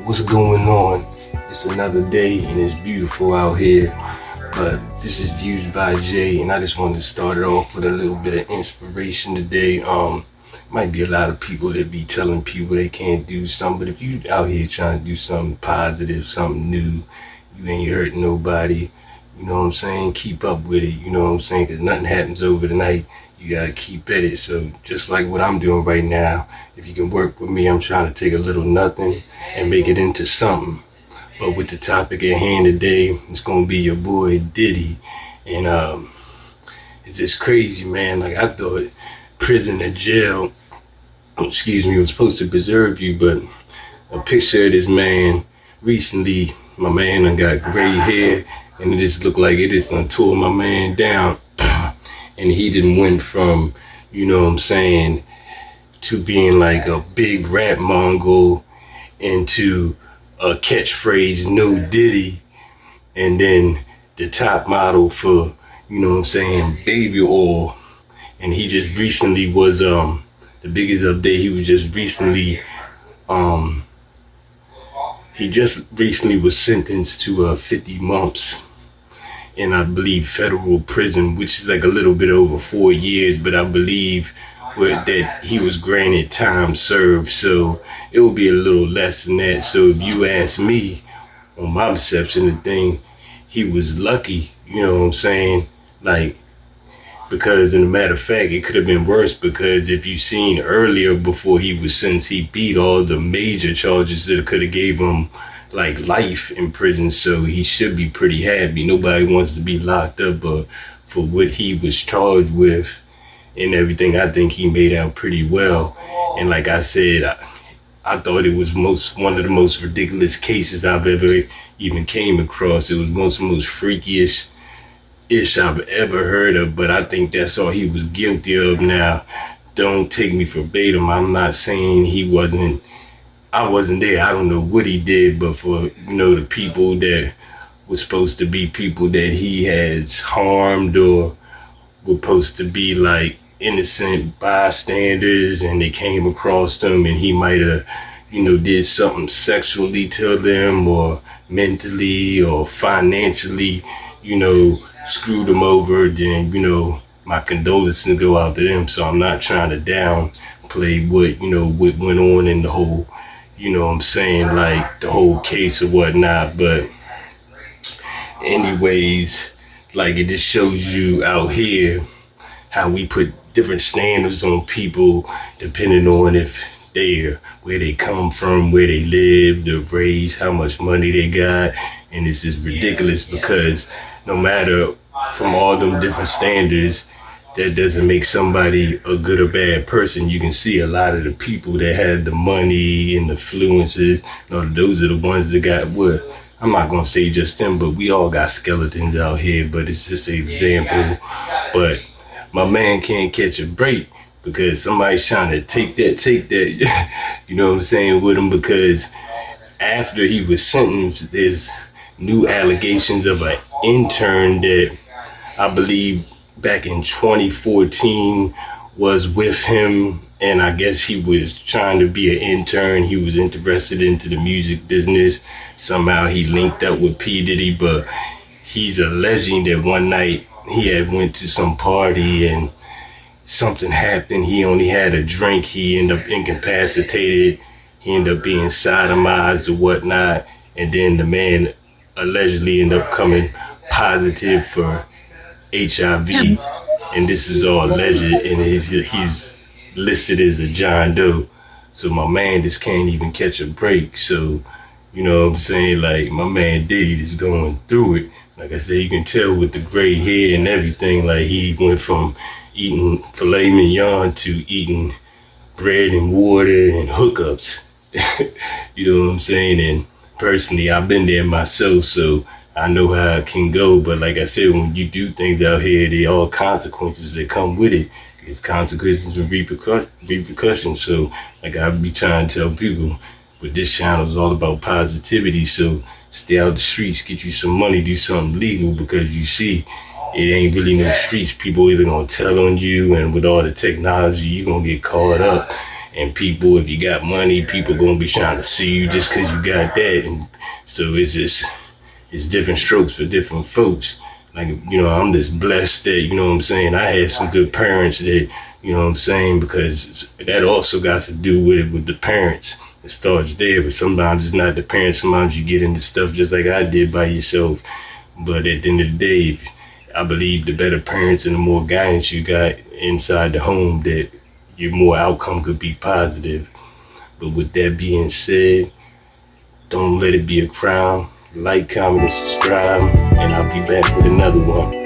What's going on? It's another day and it's beautiful out here. But this is Views by Jay, and I just wanted to start it off with a little bit of inspiration today. Might be a lot of people that be telling people they can't do something, but if you out here trying to do something positive, something new, you ain't hurting nobody. You know what I'm saying? Keep up with it. You know what I'm saying? Because nothing happens over the night. You gotta keep at it. So just like what I'm doing right now, if you can work with me, I'm trying to take a little nothing and make it into something. But with the topic at hand today, it's gonna be your boy Diddy, and it's just crazy, man. Like I thought, prison or jail, excuse me, was supposed to preserve you, but a picture of this man recently. My man done got gray hair, and it just looked like it just done tore my man down, and he didn't went from, you know what I'm saying, to being like a big rap mongol into a catchphrase, no Diddy, and then the top model for, you know what I'm saying, baby oil. And he just recently was the biggest update. He just recently was sentenced to 50 months in, I believe, federal prison, which is like a little bit over 4 years, but I believe that he was granted time served, so it will be a little less than that. So if you ask me, on my perception of the thing, he was lucky, you know what I'm saying? Like, because in a matter of fact, it could have been worse, because if you seen earlier before he was sentenced, he beat all the major charges that could have gave him like life in prison, so he should be pretty happy. Nobody wants to be locked up, but for what he was charged with and everything, I think he made out pretty well. And like I said, I thought it was one of the most ridiculous cases I've ever even came across. It was one of the most freakiest ish I've ever heard of, but I think that's all he was guilty of. Now, don't take me verbatim. I'm not saying I wasn't there. I don't know what he did, but for, you know, the people that was supposed to be people that he has harmed or were supposed to be like innocent bystanders, and they came across them and he might have, you know, did something sexually to them or mentally or financially, you know, screwed them over, then, you know, my condolences go out to them. So I'm not trying to downplay what, you know, what went on in the whole, you know what I'm saying, like the whole case or whatnot. But anyways, like it just shows you out here how we put different standards on people depending on if they're where they come from, where they live, their race, how much money they got. And it's just ridiculous, because no matter from all them different standards, that doesn't make somebody a good or bad person. You can see a lot of the people that had the money and the influences, you know, those are the ones that got what, I'm not gonna say just them, but we all got skeletons out here, but it's just an example. But my man can't catch a break because somebody's trying to take that, you know what I'm saying, with him, because after he was sentenced, there's new allegations of an intern that I believe back in 2014 was with him, and I guess he was trying to be an intern. He was interested into the music business. Somehow he linked up with P. Diddy, but he's alleging that one night he had went to some party and something happened. He only had a drink. He ended up incapacitated. He ended up being sodomized or whatnot. And then the man allegedly ended up coming positive for HIV. And this is all alleged, and he's listed as a John Doe. So my man just can't even catch a break. So, you know what I'm saying? Like, my man Diddy is going through it. Like I said, you can tell with the gray hair and everything, like he went from eating filet mignon to eating bread and water and hookups. You know what I'm saying? And personally, I've been there myself, so I know how it can go. But like I said, when you do things out here, there are all consequences that come with it. It's consequences and repercussions. So like I be trying to tell people, but this channel is all about positivity. So stay out the streets, get you some money, do something legal, because you see, it ain't really no streets. People either gonna tell on you, and with all the technology, you're gonna get caught up. And people, if you got money, people gonna be trying to see you just because you got that. And so it's different strokes for different folks. Like, I'm just blessed that, what I'm saying, I had some good parents that, what I'm saying, because that also got to do with the parents. It starts there, but sometimes it's not the parents. Sometimes you get into stuff just like I did by yourself. But at the end of the day, I believe the better parents and the more guidance you got inside the home, that your more outcome could be positive. But with that being said, don't let it be a crime. Like, comment, and subscribe, and I'll be back with another one.